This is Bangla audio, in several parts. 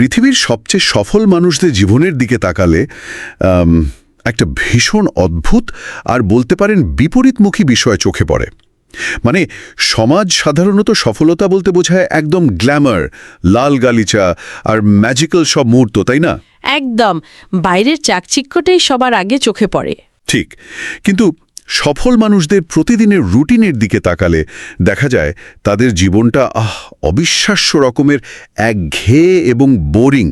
পৃথিবীর সবচেয়ে সফল মানুষদের জীবনের দিকে তাকালে একটা ভীষণ অদ্ভুত আর বলতে পারেন বিপরীতমুখী বিষয় চোখে পড়ে। মানে সমাজ সাধারণত সফলতা বলতে বোঝায় একদম গ্ল্যামার, লাল গালিচা আর ম্যাজিক্যাল সব মুহূর্ত, তাই না? একদম, বাইরের চাকচিক্যটাই সবার আগে চোখে পড়ে। ঠিক, কিন্তু সফল মানুষদের প্রতিদিনের রুটিনের দিকে তাকালে দেখা যায় তাদের জীবনটা অবিশ্বাস্য রকমের একঘেয়ে এবং বোরিং।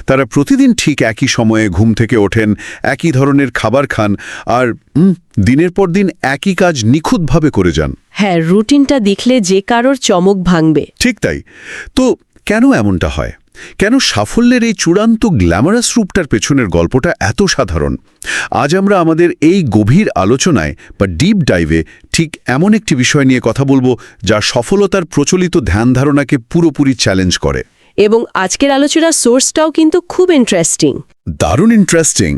তারা প্রতিদিন ঠিক একই সময়ে ঘুম থেকে ওঠেন, একই ধরনের খাবার খান, আর দিনের পর দিন একই কাজ নিখুঁতভাবে করে যান। হ্যাঁ, রুটিনটা দেখলে যে কারোর চমক ভাঙবে। ঠিক তাই। তো কেন এমনটা হয়? কেন সাফল্যের এই চূড়ান্ত গ্ল্যামারাস রূপটার পেছনের গল্পটা এত সাধারণ? আজ আমরা আমাদের এই গভীর আলোচনায় বা ডিপ ডাইভে ঠিক এমন একটি বিষয় নিয়ে কথা বলবো যা সফলতার প্রচলিত ধ্যান ধারণাকে পুরোপুরি চ্যালেঞ্জ করে। এবং আজকের আলোচনার সোর্সটাও কিন্তু খুব ইন্টারেস্টিং। দারুণ ইন্টারেস্টিং।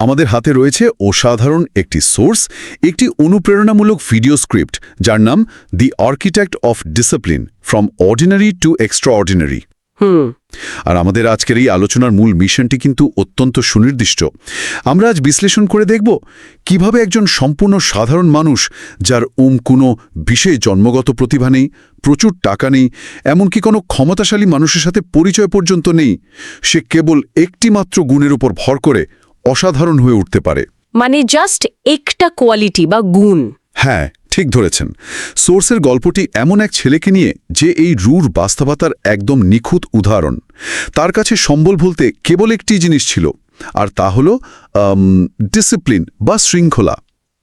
আমাদের হাতে রয়েছে অসাধারণ একটি সোর্স, একটি অনুপ্রেরণামূলক ভিডিও স্ক্রিপ্ট যার নাম the architect of discipline, from ordinary to extraordinary. আর আমাদের আজকের এই আলোচনার মূল মিশনটি কিন্তু অত্যন্ত সুনির্দিষ্ট। আমরা আজ বিশ্লেষণ করে দেখব কিভাবে একজন সম্পূর্ণ সাধারণ মানুষ, যার কোনো বিশেষ জন্মগত প্রতিভা নেই, প্রচুর টাকা নেই, এমনকি কোনো ক্ষমতাশালী মানুষের সাথে পরিচয় পর্যন্ত নেই, সে কেবল একটি মাত্র গুণের উপর ভর করে অসাধারণ হয়ে উঠতে পারে। মানে জাস্ট একটা কোয়ালিটি বা গুণ। হ্যাঁ, ঠিক ধরেছেন। সোর্সের গল্পটি এমন এক ছেলেকে নিয়ে যে এই রূঢ় বাস্তবতার একদম নিখুঁত উদাহরণ। তার কাছে সম্বল বলতে কেবল একটি জিনিস ছিল, আর তা হল ডিসিপ্লিন বা শৃঙ্খলা।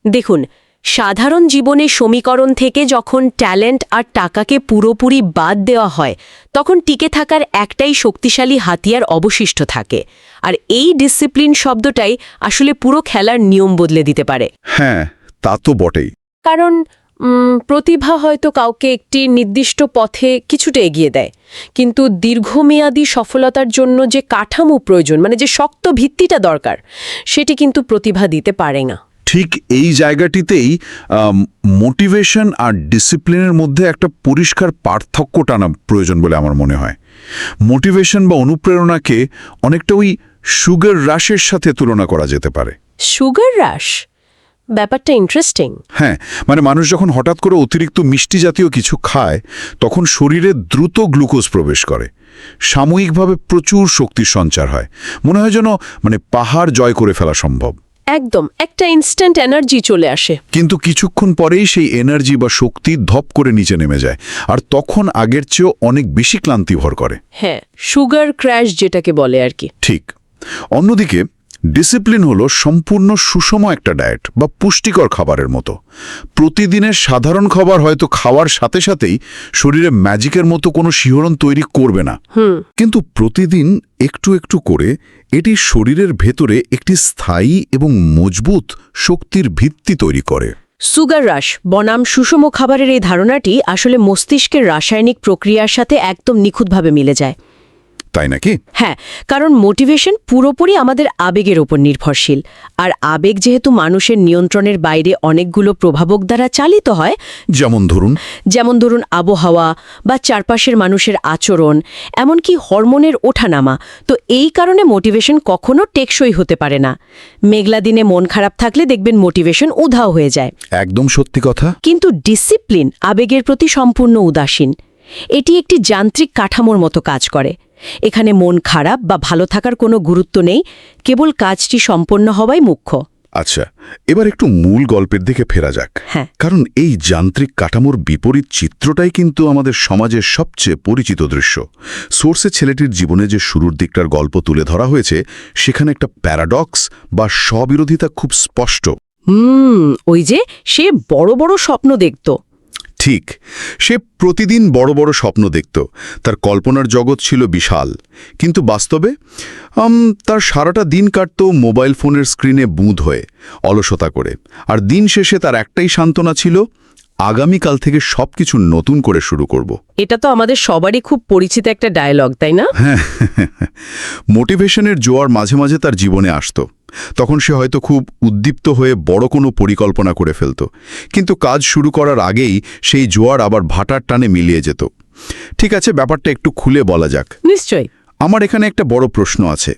দেখুন, সাধারণ জীবনের সমীকরণ থেকে যখন ট্যালেন্ট আর টাকাকে পুরোপুরি বাদ দেওয়া হয়, তখন টিকে থাকার একটাই শক্তিশালী হাতিয়ার অবশিষ্ট থাকে। আর এই ডিসিপ্লিন শব্দটাই আসলে পুরো খেলার নিয়ম বদলে দিতে পারে। হ্যাঁ, তা তো বটেই। কারণ প্রতিভা হয়তো কাউকে একটি নির্দিষ্ট পথে কিছুটা এগিয়ে দেয়, কিন্তু দীর্ঘমেয়াদী সফলতার জন্য যে কাঠামো প্রয়োজন, মানে যে শক্ত ভিত্তিটা দরকার, সেটি কিন্তু প্রতিভা দিতে পারে না। ঠিক এই জায়গাটিতেই মোটিভেশন আর ডিসিপ্লিনের মধ্যে একটা পরিষ্কার পার্থক্য টানা প্রয়োজন বলে আমার মনে হয়। মোটিভেশন বা অনুপ্রেরণাকে অনেকটা ওই সুগার রাশের সাথে তুলনা করা যেতে পারে। সুগার রাশ? ব্যাপারটা ইন্টারেস্টিং। হ্যাঁ, মানে মানুষ যখন হঠাৎ করে অতিরিক্ত মিষ্টি জাতীয় কিছু খায়, তখন শরীরে দ্রুত গ্লুকোজ প্রবেশ করে, সাময়িকভাবে প্রচুর শক্তির সঞ্চার হয়, মনে হয় যেন পাহাড় জয় করে ফেলা সম্ভব। একদম, একটা ইনস্ট্যান্ট এনার্জি চলে আসে। কিন্তু কিছুক্ষণ পরেই সেই এনার্জি বা শক্তি ধপ করে নিচে নেমে যায়, আর তখন আগের চেয়েও অনেক বেশি ক্লান্তি ভর করে। হ্যাঁ, সুগার ক্র্যাশ যেটাকে বলে আর কি। ঠিক। অন্যদিকে ডিসিপ্লিন হলো সম্পূর্ণ সুষম একটা ডায়েট বা পুষ্টিকর খাবারের মতো। প্রতিদিনের সাধারণ খাবার হয়তো খাওয়ার সাথে সাথেই শরীরে ম্যাজিকের মতো কোনো শিহরণ তৈরি করবে না, কিন্তু প্রতিদিন একটু একটু করে এটি শরীরের ভেতরে একটি স্থায়ী এবং মজবুত শক্তির ভিত্তি তৈরি করে। সুগার রাশ বনাম সুষম খাবারের এই ধারণাটি আসলে মস্তিষ্কের রাসায়নিক প্রক্রিয়ার সাথে একদম নিখুঁতভাবে মিলে যায়। তাই নাকি? হ্যাঁ, কারণ মোটিভেশন পুরোপুরি আমাদের আবেগের উপর নির্ভরশীল, আর আবেগ যেহেতু মানুষের নিয়ন্ত্রণের বাইরে অনেকগুলো প্রভাবক দ্বারা চালিত হয়, যেমন ধরুন আবহাওয়া বা চারপাশের মানুষের আচরণ, এমনকি হরমোনের ওঠানামা। তো এই কারণে মোটিভেশন কখনো টেকসই হতে পারে না। মেঘলা দিনে মন খারাপ থাকলে দেখবেন মোটিভেশন উধাও হয়ে যায়। একদম সত্যি কথা। কিন্তু ডিসিপ্লিন আবেগের প্রতি সম্পূর্ণ উদাসীন। এটি একটি যান্ত্রিক কাঠামোর মতো কাজ করে। এখানে মন খারাপ বা ভালো থাকার কোনো গুরুত্ব নেই, কেবল কাজটি সম্পন্ন হওয়াই মুখ্য। আচ্ছা, এবার একটু মূল গল্পের দিকে ফেরা যাক। হ্যাঁ, কারণ এই যান্ত্রিক কাঠামোর বিপরীত চিত্রটাই কিন্তু আমাদের সমাজের সবচেয়ে পরিচিত দৃশ্য। সোর্সে ছেলেটির জীবনে যে শুরুর দিকটার গল্প তুলে ধরা হয়েছে, সেখানে একটা প্যারাডক্স বা স্ববিরোধিতা খুব স্পষ্ট। ওই যে সে বড় বড় স্বপ্ন দেখত। ঠিক, সে প্রতিদিন বড় বড় স্বপ্ন দেখত, তার কল্পনার জগৎ ছিল বিশাল, কিন্তু বাস্তবে তার সারাটা দিন কাটত মোবাইল ফোনের স্ক্রিনে বুঁদ হয়ে, অলসতা করে। আর দিন শেষে তার একটাই সান্ত্বনা ছিল, আগামীকাল থেকে সবকিছু নতুন করে শুরু করব। এটা তো আমাদের সবারই খুব পরিচিত একটা ডায়লগ, তাই না? হ্যাঁ, মোটিভেশনের জোয়ার মাঝে মাঝে তার জীবনে আসত। তখন সে হয়তো খুব উদ্দীপ্ত হয়ে বড় কোনো পরিকল্পনা করে ফেলত, কিন্তু কাজ শুরু করার আগেই সেই জোয়ার আবার ভাটার টানে মিলিয়ে যেত। ঠিক আছে, ব্যাপারটা একটু খুলে বলা যাক। নিশ্চয়ই। আমার এখানে একটা বড় প্রশ্ন আছে।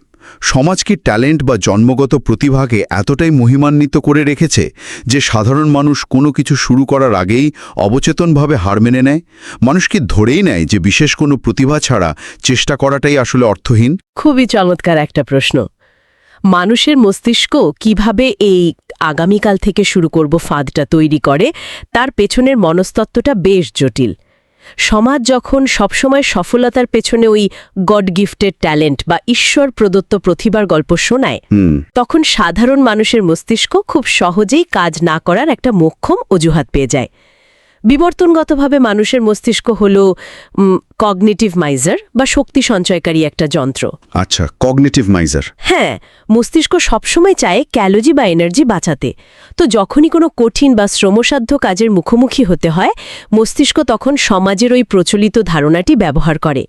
সমাজ কি ট্যালেন্ট বা জন্মগত প্রতিভাকে এতটাই মহিমান্বিত করে রেখেছে যে সাধারণ মানুষ কোনো কিছু শুরু করার আগেই অবচেতনভাবে হার মেনে নেয়? মানুষ কি ধরেই নেয় যে বিশেষ কোনো প্রতিভা ছাড়া চেষ্টা করাটাই আসলে অর্থহীন? খুবই চমৎকার একটা প্রশ্ন। মানুষের মস্তিষ্ক কিভাবে এই আগামীকাল থেকে শুরু করব ফাঁদটা তৈরি করে, তার পেছনের মনস্তত্ত্বটা বেশ জটিল। সমাজ যখন সবসময় সফলতার পেছনে ওই গড গিফটেড ট্যালেন্ট বা ঈশ্বর প্রদত্ত প্রতিভার গল্প শোনায়, তখন সাধারণ মানুষের মস্তিষ্ক খুব সহজেই কাজ না করার একটা মোক্ষম অজুহাত পেয়ে যায়। বিবর্তনগতভাবে মানুষের মস্তিষ্ক হল কগনিটিভ মাইজার বা শক্তি সঞ্চয়কারী একটা যন্ত্র। আচ্ছা, কগনিটিভ মাইজার। হ্যাঁ, মস্তিষ্ক সবসময় চায় ক্যালোরি বা এনার্জি বাঁচাতে। তো যখনই কোনো কঠিন বা শ্রমসাধ্য কাজের মুখোমুখি হতে হয়, মস্তিষ্ক তখন সমাজের ওই প্রচলিত ধারণাটি ব্যবহার করে।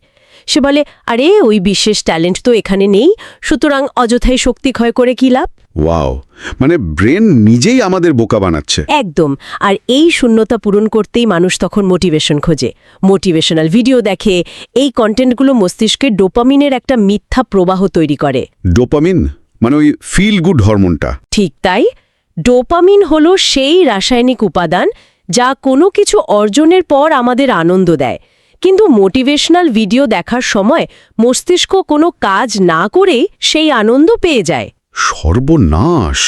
সে বলে, আরে ওই বিশেষ ট্যালেন্ট তো এখানে নেই, সুতরাং অযথাই শক্তি ক্ষয় করে কী লাভ। ওয়াও, মানে ব্রেন নিজেই আমাদের বোকা বানাচ্ছে। একদম। আর এই শূন্যতা পূরণ করতেই মানুষ তখন মোটিভেশন খোঁজে, মোটিভেশনাল ভিডিও দেখে। এই কন্টেন্টগুলো মস্তিষ্কে ডোপামিনের একটা মিথ্যা প্রবাহ তৈরি করে। ডোপামিন মানে ওই ফিল গুড হরমোনটা? ঠিক তাই। ডোপামিন হলো সেই রাসায়নিক উপাদান যা কোনো কিছু অর্জনের পর আমাদের আনন্দ দেয়। কিন্তু মোটিভেশনাল ভিডিও দেখার সময় মস্তিষ্ক কোনো কাজ না করেই সেই আনন্দ পেয়ে যায়। সর্বনাশ!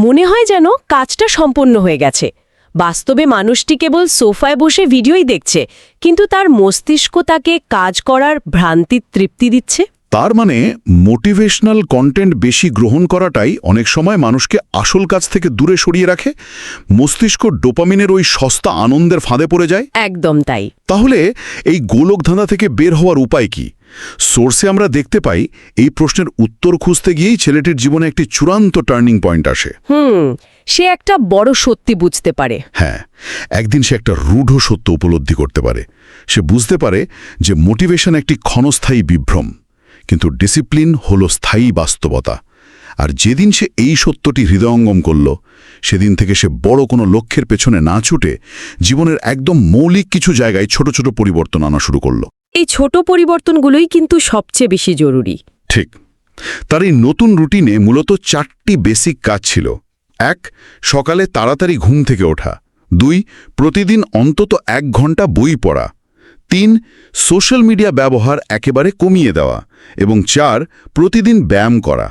মনে হয় যেন কাজটা সম্পন্ন হয়ে গেছে। বাস্তবে মানুষটি কেবল সোফায় বসে ভিডিওই দেখছে, কিন্তু তার মস্তিষ্ক তাকে কাজ করার ভ্রান্তির তৃপ্তি দিচ্ছে। তার মানে মোটিভেশনাল কন্টেন্ট বেশি গ্রহণ করাটাই অনেক সময় মানুষকে আসল কাজ থেকে দূরে সরিয়ে রাখে। মস্তিষ্ক ডোপামিনের ওই সস্তা আনন্দের ফাঁদে পড়ে যায়। একদম তাই। তাহলে এই গোলকধাঁধা থেকে বের হওয়ার উপায় কি? সোর্সে আমরা দেখতে পাই এই প্রশ্নের উত্তর খুঁজতে গিয়েই ছেলেটির জীবনে একটি চূড়ান্ত টার্নিং পয়েন্ট আসে। সে একটা বড় সত্যি বুঝতে পারে। হ্যাঁ, একদিন সে একটা রূঢ় সত্য উপলব্ধি করতে পারে। সে বুঝতে পারে যে মোটিভেশন একটি ক্ষণস্থায়ী বিভ্রম, কিন্তু ডিসিপ্লিন হলো স্থায়ী বাস্তবতা। আর যেদিন সে এই সত্যটি হৃদয়ঙ্গম করল, সেদিন থেকে সে বড় কোনো লক্ষ্যের পেছনে না ছুটে জীবনের একদম মৌলিক কিছু জায়গায় ছোট ছোট পরিবর্তন আনা শুরু করল। এই ছোট পরিবর্তনগুলোই কিন্তু সবচেয়ে বেশি জরুরি। ঠিক। তার এই নতুন রুটিনে মূলত 4টি বেসিক কাজ ছিল। 1. সকালে তাড়াতাড়ি ঘুম থেকে ওঠা। 2. প্রতিদিন অন্তত 1 ঘন্টা বই পড়া। 3. সোশ্যাল মিডিয়া ব্যবহার একেবারে কমিয়ে দেওয়া। এবং 4. প্রতিদিন ব্যায়াম করা।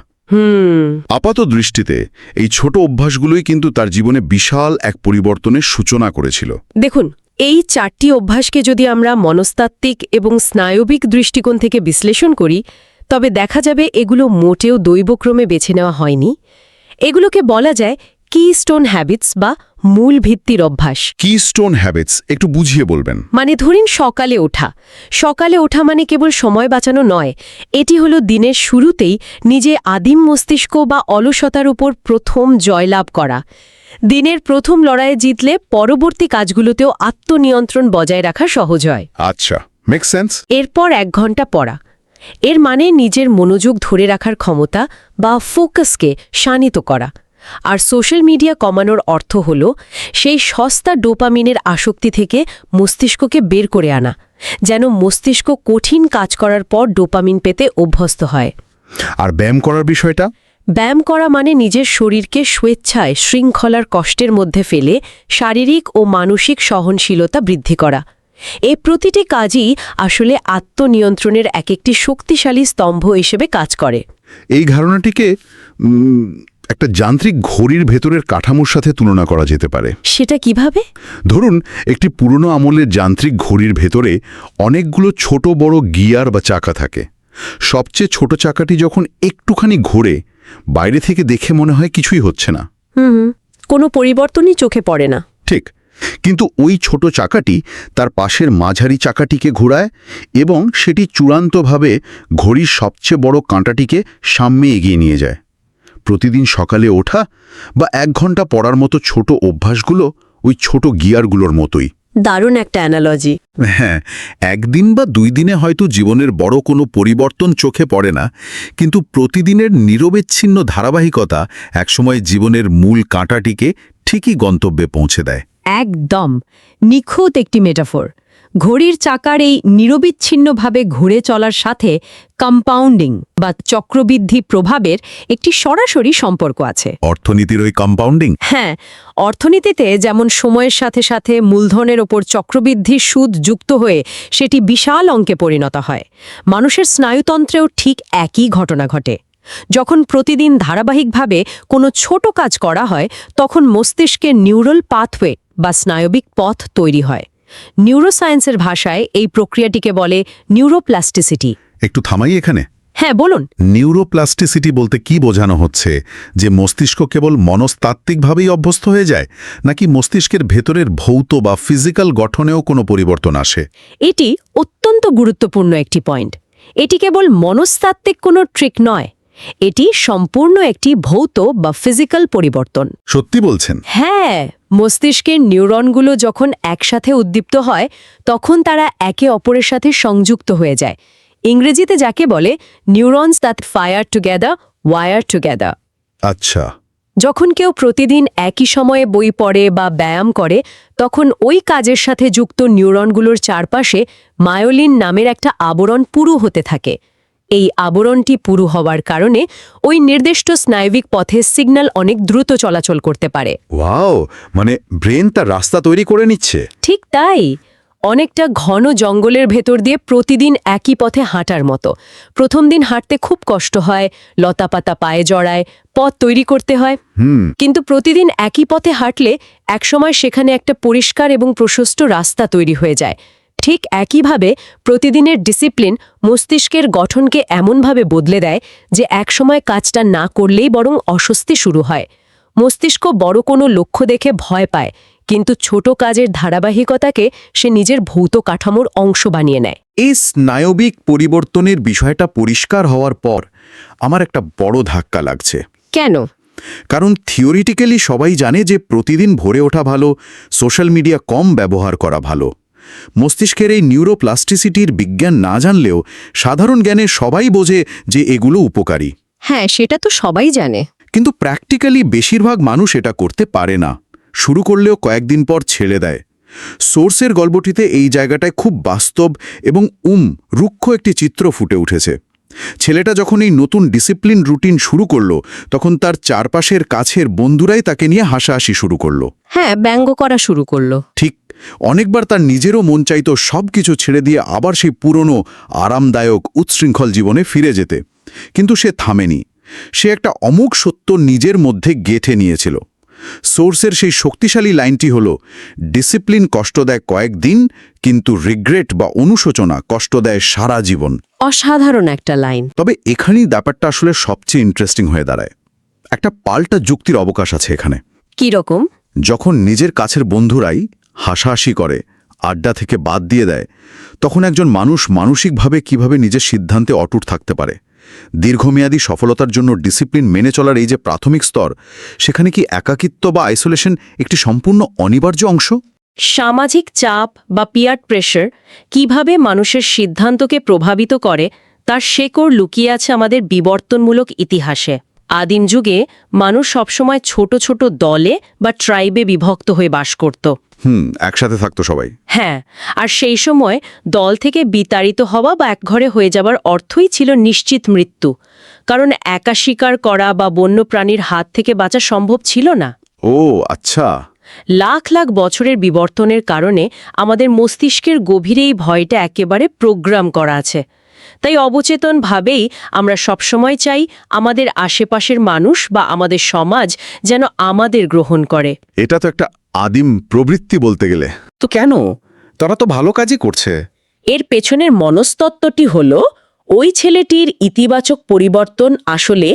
আপাত দৃষ্টিতে এই ছোট অভ্যাসগুলোই কিন্তু তার জীবনে বিশাল এক পরিবর্তনের সূচনা করেছিল। দেখুন, এই 4টি অভ্যাসকে যদি আমরা মনস্তাত্ত্বিক এবং স্নায়বিক দৃষ্টিকোণ থেকে বিশ্লেষণ করি, তবে দেখা যাবে এগুলো মোটেও দৈবক্রমে বেছে নেওয়া হয়নি। এগুলোকে বলা যায় কিস্টোন হ্যাবিটস বা মূল ভিত্তির অভ্যাস। কিস্টোন হ্যাবিটস একটু বুঝিয়ে বলবেন? মানে ধরুন সকালে ওঠা। সকালে ওঠা মানে কেবল সময় বাঁচানো নয়, এটি হলো দিনের শুরুতেই নিজে আদিম মস্তিষ্ক বা অলসতার উপর প্রথম জয়লাভ করা। দিনের প্রথম লড়াইয়ে জিতলে পরবর্তী কাজগুলোতেও আত্মনিয়ন্ত্রণ বজায় রাখা সহজ হয়। আচ্ছা, মেক সেন্স। এরপর 1 ঘন্টা পড়া। এর মানে নিজের মনোযোগ ধরে রাখার ক্ষমতা বা ফোকাসকে শানিত করা। আর সোশ্যাল মিডিয়া কমানোর অর্থ হল সেই সস্তা ডোপামিনের আসক্তি থেকে মস্তিষ্ককে বের করে আনা, যেন মস্তিষ্ক কঠিন কাজ করার পর ডোপামিন পেতে অভ্যস্ত হয়। আর ব্যায়াম করার বিষয়টা? ব্যায়াম করা মানে নিজের শরীরকে স্বেচ্ছায় শৃঙ্খলার কষ্টের মধ্যে ফেলে শারীরিক ও মানসিক সহনশীলতা বৃদ্ধি করা। এই প্রতিটি কাজই আসলে আত্মনিয়ন্ত্রণের একটি শক্তিশালী স্তম্ভ হিসেবে কাজ করে। এই ধারণাটিকে একটা যান্ত্রিক ঘড়ির ভেতরের কাঠামোর সাথে তুলনা করা যেতে পারে। সেটা কিভাবে? ধরুন, একটি পুরনো আমলের যান্ত্রিক ঘড়ির ভেতরে অনেকগুলো ছোট বড় গিয়ার বা চাকা থাকে। সবচেয়ে ছোট চাকাটি যখন একটুখানি ঘোরে, বাইরে থেকে দেখে মনে হয় কিছুই হচ্ছে না, কোনো পরিবর্তনই চোখে পড়ে না। ঠিক। কিন্তু ওই ছোট চাকাটি তার পাশের মাঝারি চাকাটিকে ঘোরায় এবং সেটি চূড়ান্তভাবে ঘড়ির সবচেয়ে বড় কাঁটাটিকে সামনে এগিয়ে নিয়ে যায়। প্রতিদিন সকালে ওঠা বা 1 ঘন্টা পড়ার মতো ছোট অভ্যাসগুলো ওই ছোট গিয়ারগুলোর মতোই। দারুণ একটা অ্যানালজি। হ্যাঁ, 1 দিন বা 2 দিনে হয়তো জীবনের বড় কোনো পরিবর্তন চোখে পড়ে না, কিন্তু প্রতিদিনের নিরবিচ্ছিন্ন ধারাবাহিকতা একসময় জীবনের মূল কাঁটাটিকে ঠিকই গন্তব্যে পৌঁছে দেয়। একদম নিখুঁত একটি মেটাফোর। ঘড়ির চাকার এই নিরবিচ্ছিন্নভাবে ঘুরে চলার সাথে কম্পাউন্ডিং বা চক্রবৃদ্ধি প্রভাবের একটি সরাসরি সম্পর্ক আছে। অর্থনীতির ওই কম্পাউন্ডিং? হ্যাঁ, অর্থনীতিতে যেমন সময়ের সাথে সাথে মূলধনের ওপর চক্রবৃদ্ধির সুদ যুক্ত হয়ে সেটি বিশাল অঙ্কে পরিণত হয়, মানুষের স্নায়ুতন্ত্রেও ঠিক একই ঘটনা ঘটে। যখন প্রতিদিন ধারাবাহিকভাবে কোনো ছোট কাজ করা হয় তখন মস্তিষ্কের নিউরাল পাথওয়ে বা স্নায়বিক পথ তৈরি হয়। নিউরোসায়েন্সের ভাষায় এই প্রক্রিয়াটিকে বলে নিউরোপ্লাস্টিসিটি। একটু থামাই এখানে। হ্যাঁ, বলুন। নিউরোপ্লাস্টিসিটি বলতে কি বোঝানো হচ্ছে? যে মস্তিষ্ক কেবল মনস্তাত্ত্বিকভাবেই অভ্যস্ত হয়ে যায়, নাকি মস্তিষ্কের ভেতরের ভৌত বা ফিজিক্যাল গঠনেও কোনো পরিবর্তন আসে? এটি অত্যন্ত গুরুত্বপূর্ণ একটি পয়েন্ট। এটি কেবল মনস্তাত্ত্বিক কোনো ট্রিক নয়, এটি সম্পূর্ণ একটি ভৌত বা ফিজিক্যাল পরিবর্তন। সত্যি বলছেন? হ্যাঁ, মস্তিষ্কের নিউরনগুলো যখন একসাথে উদ্দীপ্ত হয় তখন তারা একে অপরের সাথে সংযুক্ত হয়ে যায়। ইংরেজিতে যাকে বলে neurons that fire together, wire together. আচ্ছা। যখন কেউ প্রতিদিন একই সময়ে বই পড়ে বা ব্যায়াম করে তখন ওই কাজের সাথে যুক্ত নিউরনগুলোর চারপাশে মায়োলিন নামের একটা আবরণ পুরু হতে থাকে। এই আবরণটি পুরু হওয়ার কারণে ওই নির্দিষ্ট স্নায়বিক পথে সিগন্যাল অনেক দ্রুত চলাচল করতে পারে। ওয়াও, মানে ব্রেন তার রাস্তা তৈরি করে নিচ্ছে। ঠিক তাই, অনেকটা ঘন জঙ্গলের ভেতর দিয়ে প্রতিদিন একই পথে হাঁটার মতো। প্রথম দিন হাঁটতে খুব কষ্ট হয়, লতাপাতা পায়ে জড়ায়, পথ তৈরি করতে হয়। কিন্তু প্রতিদিন একই পথে হাঁটলে একসময় সেখানে একটা পরিষ্কার এবং প্রশস্ত রাস্তা তৈরি হয়ে যায়। ঠিক একইভাবে প্রতিদিনের ডিসিপ্লিন মস্তিষ্কের গঠনকে এমনভাবে বদলে দেয় যে একসময় কাজটা না করলেই বরং অস্বস্তি শুরু হয়। মস্তিষ্ক বড় কোনো লক্ষ্য দেখে ভয় পায়, কিন্তু ছোট কাজের ধারাবাহিকতাকে সে নিজের ভৌত কাঠামোর অংশ বানিয়ে নেয়। এই স্নায়বিক পরিবর্তনের বিষয়টা পরিষ্কার হওয়ার পর আমার একটা বড় ধাক্কা লাগছে। কেন? কারণ থিওরিটিক্যালি সবাই জানে যে প্রতিদিন ভোরে ওঠা ভালো, সোশ্যাল মিডিয়া কম ব্যবহার করা ভালো। মস্তিষ্কের এই নিউরোপ্লাস্টিসিটির বিজ্ঞান না জানলেও সাধারণ জ্ঞানে সবাই বোঝে যে এগুলো উপকারী। হ্যাঁ, সেটা তো সবাই জানে। কিন্তু প্র্যাকটিক্যালি বেশিরভাগ মানুষ এটা করতে পারে না, শুরু করলেও কয়েকদিন পর ছেড়ে দেয়। সোর্সের গল্পটিতে এই জায়গাটায় খুব বাস্তব এবং রুক্ষ একটি চিত্র ফুটে উঠেছে। ছেলেটা যখন এই নতুন ডিসিপ্লিন রুটিন শুরু করলো তখন তার চারপাশের কাছের বন্ধুরাই তাকে নিয়ে হাসাহাসি শুরু করলো। হ্যাঁ, ব্যঙ্গ করা শুরু করলো। ঠিক, অনেকবার তার নিজেরও মন চাইতো সব কিছু ছেড়ে দিয়ে আবার সেই পুরনো আরামদায়ক উচ্ছৃঙ্খল জীবনে ফিরে যেতে, কিন্তু সে থামেনি। সে একটা অমুক সত্য নিজের মধ্যে গেঁথে নিয়েছিল। সোর্সের সেই শক্তিশালী লাইনটি হল, ডিসিপ্লিন কষ্ট দেয় কয়েকদিন, কিন্তু রিগ্রেট বা অনুশোচনা কষ্ট দেয় সারা জীবন। অসাধারণ একটা লাইন। তবে এখানেই ব্যাপারটা আসলে সবচেয়ে ইন্টারেস্টিং হয়ে দাঁড়ায়। একটা পাল্টা যুক্তির অবকাশ আছে এখানে। কি রকম? যখন নিজের কাছের বন্ধুরাই হাসাহাসি করে, আড্ডা থেকে বাদ দিয়ে দেয়, তখন একজন মানুষ মানসিকভাবে কিভাবে নিজের সিদ্ধান্তে অটুট থাকতে পারে। দীর্ঘমেয়াদী সফলতার জন্য ডিসিপ্লিন মেনে চলার এই যে প্রাথমিক স্তর, সেখানে কি একাকিত্ব বা আইসোলেশন একটি সম্পূর্ণ অনিবার্য অংশ? সামাজিক চাপ বা পিয়ার প্রেশার কিভাবে মানুষের সিদ্ধান্তকে প্রভাবিত করে তার শেকড় লুকিয়ে আছে আমাদের বিবর্তনমূলক ইতিহাসে। আদিম যুগে মানুষ সবসময় ছোট ছোট দলে বা ট্রাইবে বিভক্ত হয়ে বাস করত। একসাথে থাকতো সবাই। হ্যাঁ, আর সেই সময় দল থেকে বিতাড়িত হওয়া বা একঘরে হয়ে যাবার অর্থই ছিল নিশ্চিত মৃত্যু, কারণ একা শিকার করা বা বন্যপ্রাণীর হাত থেকে বাঁচা সম্ভব ছিল না। ও আচ্ছা। লাখ লাখ বছরের বিবর্তনের কারণে আমাদের মস্তিষ্কের গভীরে এই ভয়টা একেবারে প্রোগ্রাম করা আছে। তাই অবচেতনভাবেই আমরা সবসময় চাই আমাদের আশেপাশের মানুষ বা আমাদের সমাজ যেন আমাদের গ্রহণ করে। এটা তো একটা আদিম প্রবৃত্তি বলতে গেলে। তো কেন? তারা তো ভালো কাজই করছে। এর পেছনের মনস্তত্ত্বটি হল, ওই ছেলেটির ইতিবাচক পরিবর্তন আসলে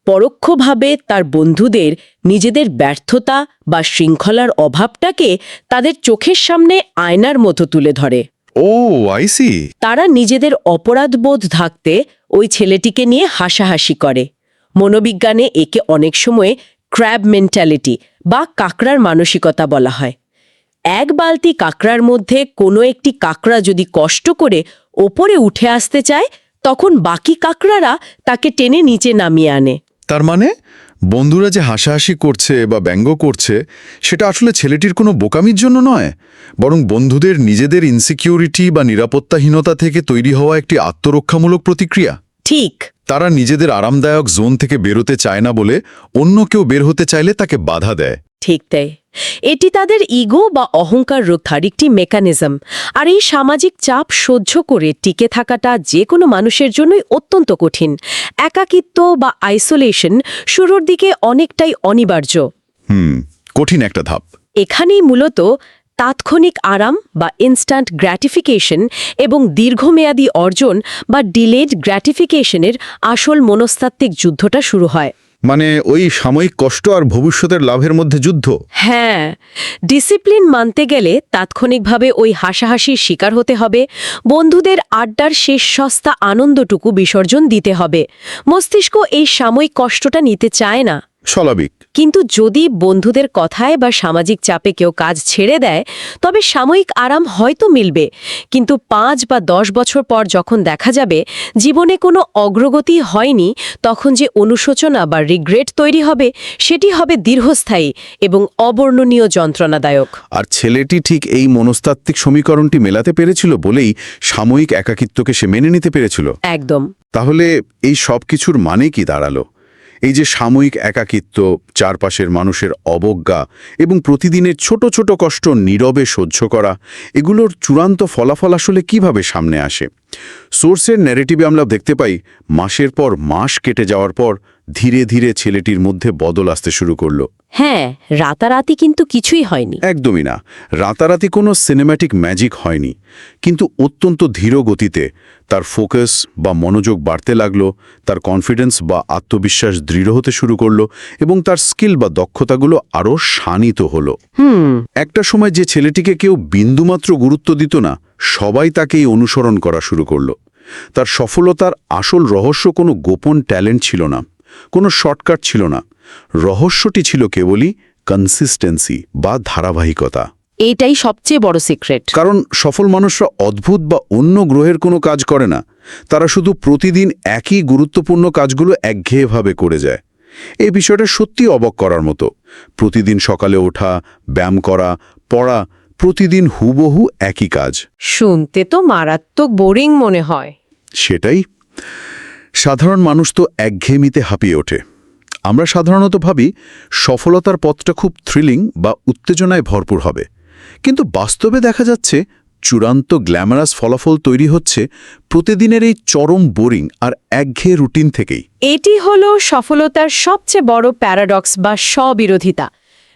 পরোক্ষভাবে তার বন্ধুদের নিজেদের ব্যর্থতা বা শৃঙ্খলার অভাবটাকে তাদের চোখের সামনে আয়নার মতো তুলে ধরে। ও আই সি। তারা নিজেদের অপরাধবোধ থাকতে ওই ছেলেটিকে নিয়ে হাসাহাসি করে। মনোবিজ্ঞানে একে অনেক সময় ক্র্যাব মেন্টালিটি বা কাকড়ার মানসিকতা বলা হয়। এক বালতি কাকড়ার মধ্যে কোনো একটি কাকড়া যদি কষ্ট করে ওপরে উঠে আসতে চায়, তখন বাকি কাকড়ারা তাকে টেনে নিচে নামিয়ে আনে। তার মানে বন্ধুরা যে হাসাহাসি করছে বা ব্যঙ্গ করছে সেটা আসলে ছেলেটির কোনো বোকামির জন্য নয়, বরং বন্ধুদের নিজেদের ইনসিকিউরিটি বা নিরাপত্তাহীনতা থেকে তৈরি হওয়া একটি আত্মরক্ষামূলক প্রতিক্রিয়া। ঠিক। তারা নিজেদের আরামদায়ক জোন থেকে বেরোতে চায় না বলে অন্য কেউ বের হতে চাইলে তাকে বাধা দেয়। ঠিক তাই। এটি তাদের ইগো বা অহংকার রক্ষার একটি মেকানিজম। আর এই সামাজিক চাপ সহ্য করে টিকে থাকাটা যে কোনো মানুষের জন্যই অত্যন্ত কঠিন। একাকিত্ব বা আইসোলেশন শুরুর দিকে অনেকটাই অনিবার্য। কঠিন একটা ধাপ। এখানেই মূলত তাৎক্ষণিক আরাম বা ইনস্ট্যান্ট গ্র্যাটিফিকেশন এবং দীর্ঘমেয়াদী অর্জন বা ডিলেড গ্র্যাটিফিকেশনের আসল মনস্তাত্ত্বিক যুদ্ধটা শুরু হয়। মানে ওই সাময়িক কষ্ট আর ভবিষ্যতের লাভের মধ্যে যুদ্ধ। হ্যাঁ, ডিসিপ্লিন মানতে গেলে তাৎক্ষণিকভাবে ওই হাসাহাসির শিকার হতে হবে, বন্ধুদের আড্ডার শেষ সস্তা আনন্দটুকু বিসর্জন দিতে হবে। মস্তিষ্ক এই সাময়িক কষ্টটা নিতে চায় না। স্বাভাবিক। কিন্তু যদি বন্ধুদের কথায় বা সামাজিক চাপে কেউ কাজ ছেড়ে দেয়, তবে সাময়িক আরাম হয়তো মিলবে, কিন্তু 5 বা 10 বছর পর যখন দেখা যাবে জীবনে কোনো অগ্রগতি হয়নি, তখন যে অনুশোচনা বা রিগ্রেট তৈরি হবে সেটি হবে দীর্ঘস্থায়ী এবং অবর্ণনীয় যন্ত্রণাদায়ক। আর ছেলেটি ঠিক এই মনস্তাত্ত্বিক সমীকরণটি মেলাতে পেরেছিল বলেই সাময়িক একাকিত্বকে সে মেনে নিতে পেরেছিল। একদম। তাহলে এই সব কিছুর মানে কি দাঁড়ালো? এই যে সাময়িক একাকিত্ব, চারপাশের মানুষের অবজ্ঞা এবং প্রতিদিনের ছোট ছোট কষ্ট নীরবে সহ্য করা, এগুলোর চূড়ান্ত ফলাফল আসলে কিভাবে সামনে আসে? সোর্সের ন্যারেটিভে আমরা দেখতে পাই মাসের পর মাস কেটে যাওয়ার পর ধীরে ধীরে ছেলেটির মধ্যে বদল আসতে শুরু করলো। হ্যাঁ, রাতারাতি কিন্তু কিছুই হয়নি। একদমই না, রাতারাতি কোনো সিনেম্যাটিক ম্যাজিক হয়নি, কিন্তু অত্যন্ত ধীর গতিতে তার ফোকাস বা মনোযোগ বাড়তে লাগলো, তার কনফিডেন্স বা আত্মবিশ্বাস দৃঢ় হতে শুরু করলো এবং তার স্কিল বা দক্ষতাগুলো আরও শানিত হলো। একটা সময় যে ছেলেটিকে কেউ বিন্দুমাত্র গুরুত্ব দিত না, সবাই তাকেই অনুসরণ করা শুরু করলো। তার সফলতার আসল রহস্য কোনো গোপন ট্যালেন্ট ছিল না, কোনো শর্টকাট ছিল না। রহস্যটি ছিল কেবলই কনসিস্টেন্সি বা ধারাবাহিকতা। এইটাই সবচেয়ে বড় সিক্রেট। কারণ সফল মানুষরা অদ্ভুত বা অন্য গ্রহের কোনো কাজ করে না, তারা শুধু প্রতিদিন একই গুরুত্বপূর্ণ কাজগুলো একঘেয়েভাবে করে যায়। এই বিষয়টা সত্যি অবাক করার মতো। প্রতিদিন সকালে ওঠা, ব্যায়াম করা, পড়া, প্রতিদিন হুবহু একই কাজ। শুনতে তো মারাত্মক বোরিং মনে হয়। সেটাই। সাধারণ মানুষ তো একঘেয়েমিতে হাঁপিয়ে ওঠে। আমরা সাধারণত ভাবি সফলতার পথটা খুব থ্রিলিং বা উত্তেজনায় ভরপুর হবে, কিন্তু বাস্তবে দেখা যাচ্ছে চূড়ান্ত গ্ল্যামারাস ফলাফল তৈরি হচ্ছে প্রতিদিনের এই চরম বোরিং আর একঘেয়ে রুটিন থেকেই। এটি হলো সফলতার সবচেয়ে বড় প্যারাডক্স বা স্ববিরোধিতা।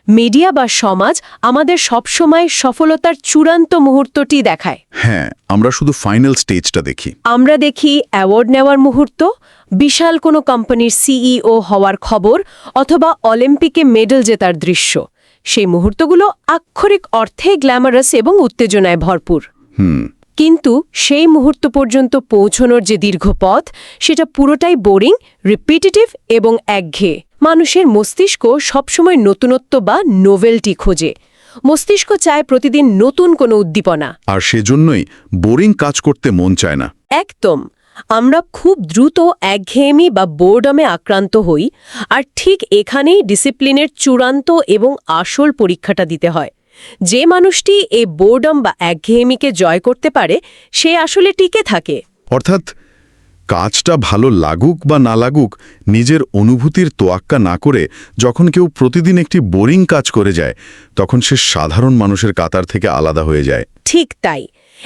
মিডিয়া বা সমাজ আমাদের সবসময় সফলতার চূড়ান্ত মুহূর্তটি দেখায়। হ্যাঁ, আমরা শুধু ফাইনাল স্টেজটা দেখি। আমরা দেখি অ্যাওয়ার্ড নেওয়ার মুহূর্ত, বিশাল কোনো কোম্পানির সিইও হওয়ার খবর, অথবা অলিম্পিকে মেডেল জেতার দৃশ্য। সেই মুহূর্তগুলো আক্ষরিক অর্থে গ্ল্যামারাস এবং উত্তেজনায় ভরপুর। কিন্তু সেই মুহূর্ত পর্যন্ত পৌঁছনোর যে দীর্ঘ পথ, সেটা পুরোটাই বোরিং, রিপিটিটিভ এবং একঘেয়ে। মানুষের মস্তিষ্ক সবসময় নতুনত্ব বা নোভেলটি খোঁজে। মস্তিষ্ক চায় প্রতিদিন নতুন কোনো উদ্দীপনা। আর সেজন্যই বোরিং কাজ করতে মন চায় না। একদম। আমরা খুব দ্রুত একঘেয়েমি বা বোর্ডমে আক্রান্ত হই, আর ঠিক এখানেই ডিসিপ্লিনের চূড়ান্ত এবং আসল পরীক্ষাটা দিতে হয়। যে মানুষটি এই বোর্ডম বা একঘেয়েমিকে জয় করতে পারে, সে আসলে টিকে থাকে। অর্থাৎ কাজটা ভালো লাগুক বা না লাগুক, নিজের অনুভূতির তোয়াক্কা না করে যখন কেউ প্রতিদিন একটি বোরিং কাজ করে যায়, তখন সে সাধারণ মানুষের কাতার থেকে আলাদা হয়ে যায়। ঠিক তাই।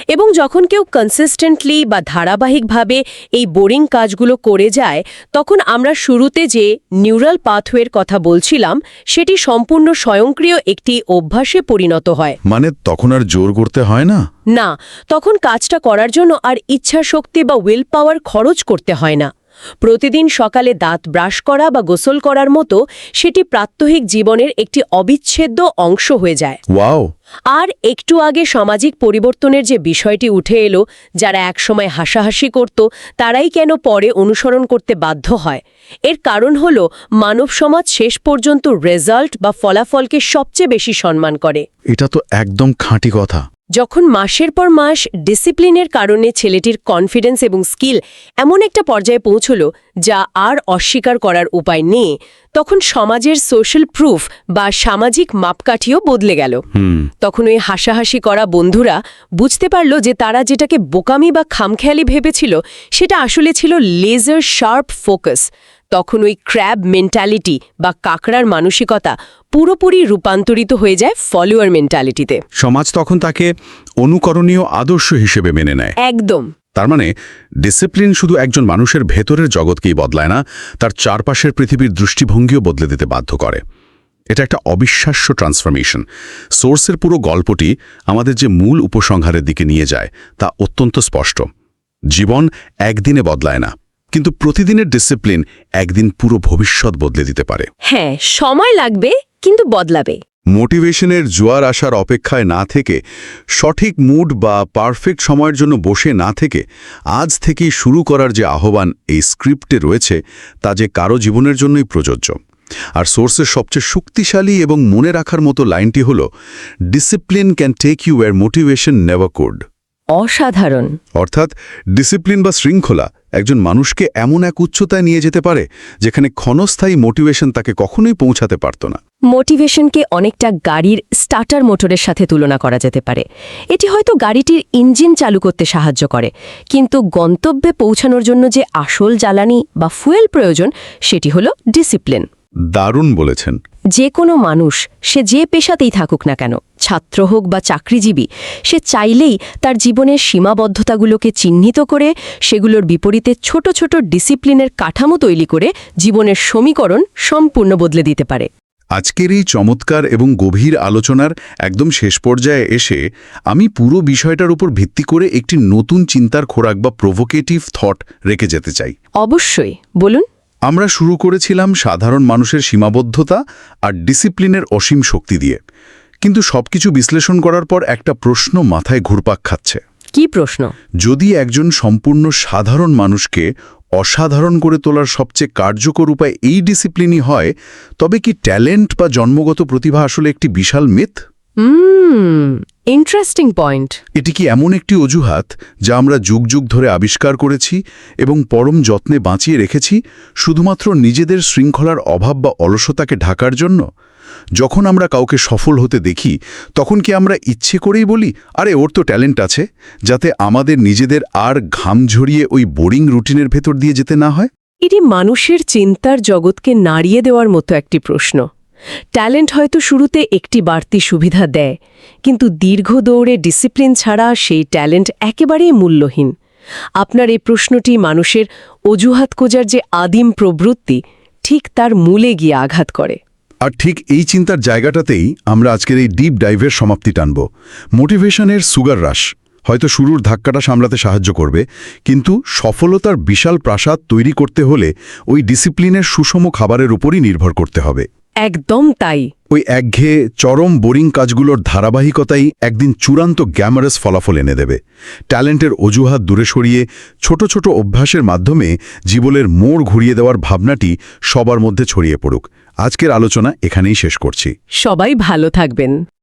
এবং যখন কেউ কনসিস্টেন্টলি বা ধারাবাহিকভাবে এই বোরিং কাজগুলো করে যায়, তখন আমরা শুরুতে যে নিউরাল পাথওয়ের কথা বলছিলাম, সেটি সম্পূর্ণ স্বয়ংক্রিয় একটি অভ্যাসে পরিণত হয়। মানে তখন আর জোর করতে হয় না? না, তখন কাজটা করার জন্য আর ইচ্ছা শক্তি বা উইল পাওয়ার খরচ করতে হয় না। প্রতিদিন সকালে দাঁত ব্রাশ করা বা গোসল করার মতো সেটি প্রাত্যহিক জীবনের একটি অবিচ্ছেদ্য অংশ হয়ে যায়। ওয়াও! আর একটু আগে সামাজিক পরিবর্তনের যে বিষয়টি উঠে এলো, যারা একসময় হাসাহাসি করত, তারাই কেন পরে অনুসরণ করতে বাধ্য হয়? এর কারণ হল মানব সমাজ শেষ পর্যন্ত রেজাল্ট বা ফলাফলকে সবচেয়ে বেশি সম্মান করে। এটা তো একদম খাঁটি কথা। যখন মাসের পর মাস ডিসিপ্লিনের কারণে ছেলেটির কনফিডেন্স এবং স্কিল এমন একটা পর্যায়ে পৌঁছল যা আর অস্বীকার করার উপায় নেই, তখন সমাজের সোশ্যাল প্রুফ বা সামাজিক মাপকাঠিও বদলে গেল। তখন ওই হাসাহাসি করা বন্ধুরা বুঝতে পারল যে তারা যেটাকে বোকামি বা খামখেয়ালি ভেবেছিল সেটা আসলে ছিল লেজার শার্প ফোকাস। তখন ওই ক্র্যাব মেন্টালিটি বা কাকড়ার মানসিকতা পুরোপুরি রূপান্তরিত হয়ে যায় ফলোয়ার মেন্টালিটিতে। সমাজ তখন তাকে অনুকরণীয় আদর্শ হিসেবে মেনে নেয়। একদম। তার মানে ডিসিপ্লিন শুধু একজন মানুষের ভেতরের জগৎকেই বদলায় না, তার চারপাশের পৃথিবীর দৃষ্টিভঙ্গিও বদলে দিতে বাধ্য করে। এটা একটা অবিশ্বাস্য ট্রান্সফরমেশন। সোর্সের পুরো গল্পটি আমাদের যে মূল উপসংহারের দিকে নিয়ে যায় তা অত্যন্ত স্পষ্ট। জীবন একদিনে বদলায় না, কিন্তু প্রতিদিনের ডিসিপ্লিন একদিন পুরো ভবিষ্যৎ বদলে দিতে পারে। হ্যাঁ, সময় লাগবে, কিন্তু বদলাবে। মোটিভেশনের জোয়ার আসার অপেক্ষায় না থেকে, সঠিক মুড বা পারফেক্ট সময়ের জন্য বসে না থেকে আজ থেকেই শুরু করার যে আহ্বান এই স্ক্রিপ্টে রয়েছে তা যে কারো জীবনের জন্যই প্রযোজ্য। আর সোর্সের সবচেয়ে শক্তিশালী এবং মনে রাখার মতো লাইনটি হল, discipline can take you where motivation never could. অসাধারণ। অর্থাৎ ডিসিপ্লিন বা শৃঙ্খলা একজন মানুষকে এমন এক উচ্চতায় নিয়ে যেতে পারে যেখানে ক্ষণস্থায়ী মোটিভেশন তাকে কখনোই পৌঁছাতে পারত না। মোটিভেশনকে অনেকটা গাড়ির স্টার্টার মোটরের সাথে তুলনা করা যেতে পারে। এটি হয়তো গাড়িটির ইঞ্জিন চালু করতে সাহায্য করে, কিন্তু গন্তব্যে পৌঁছানোর জন্য যে আসল জ্বালানি বা ফুয়েল প্রয়োজন সেটি হলো ডিসিপ্লিন। দারুণ বলেছেন। যে কোনো মানুষ, সে যে পেশাতেই থাকুক না কেন, ছাত্র হোক বা চাকরিজীবী, সে চাইলেই তার জীবনের সীমাবদ্ধতাগুলোকে চিহ্নিত করে সেগুলোর বিপরীতে ছোট ছোট ডিসিপ্লিনের কাঠামো তৈরি করে জীবনের সমীকরণ সম্পূর্ণ বদলে দিতে পারে। আজকের এই চমৎকার এবং গভীর আলোচনার একদম শেষ পর্যায়ে এসে আমি পুরো বিষয়টার উপর ভিত্তি করে একটি নতুন চিন্তার খোরাক বা প্রভোকেটিভ থট রেখে যেতে চাই। অবশ্যই, বলুন। আমরা শুরু করেছিলাম সাধারণ মানুষের সীমাবদ্ধতা আর ডিসিপ্লিনের অসীম শক্তি দিয়ে, কিন্তু সবকিছু বিশ্লেষণ করার পর একটা প্রশ্ন মাথায় ঘুরপাক খাচ্ছে। কি প্রশ্ন? যদি একজন সম্পূর্ণ সাধারণ মানুষকে অসাধারণ করে তোলার সবচেয়ে কার্যকর উপায় এই ডিসিপ্লিনই হয়, তবে কি ট্যালেন্ট বা জন্মগত প্রতিভা আসলে একটি বিশাল মিথ? Interesting point. এটি কি এমন একটি অজুহাত যা আমরা যুগ যুগ ধরে আবিষ্কার করেছি এবং পরম যত্নে বাঁচিয়ে রেখেছি শুধুমাত্র নিজেদের শৃঙ্খলার অভাব বা অলসতাকে ঢাকার জন্য? যখন আমরা কাউকে সফল হতে দেখি তখন কি আমরা ইচ্ছে করেই বলি, আরে ওর তো ট্যালেন্ট আছে, যাতে আমাদের নিজেদের আর ঘাম ঝরিয়ে ওই বোরিং রুটিনের ভেতর দিয়ে যেতে না হয়? এটি মানুষের চিন্তার জগৎকে নাড়িয়ে দেওয়ার মতো একটি প্রশ্ন। ট্যালেন্ট হয়তো শুরুতে একটি বাড়তি সুবিধা দেয়, কিন্তু দীর্ঘ দৌড়ে ডিসিপ্লিন ছাড়া সেই ট্যালেন্ট একেবারেই মূল্যহীন। আপনার এই প্রশ্নটি মানুষের অজুহাত খোঁজার যে আদিম প্রবৃত্তি, ঠিক তার মূলে গিয়ে আঘাত করে। আর ঠিক এই চিন্তার জায়গাটাতেই আমরা আজকের এই ডিপ ডাইভের সমাপ্তি টানব। মোটিভেশনের সুগার রাশ হয়তো শুরুর ধাক্কাটা সামলাতে সাহায্য করবে, কিন্তু সফলতার বিশাল প্রাসাদ তৈরি করতে হলে ওই ডিসিপ্লিনের সুষম খাবারের উপরই নির্ভর করতে হবে। একদম তাই। ওই একঘেয়ে চরম বোরিং কাজগুলোর ধারাবাহিকতাই একদিন চূড়ান্ত গ্যামারাস ফলাফল এনে দেবে। ট্যালেন্টের অজুহাত দূরে সরিয়ে ছোট ছোট অভ্যাসের মাধ্যমে জীবনের মোড় ঘুরিয়ে দেওয়ার ভাবনাটি সবার মধ্যে ছড়িয়ে পড়ুক। আজকের আলোচনা এখানেই শেষ করছি। সবাই ভালো থাকবেন।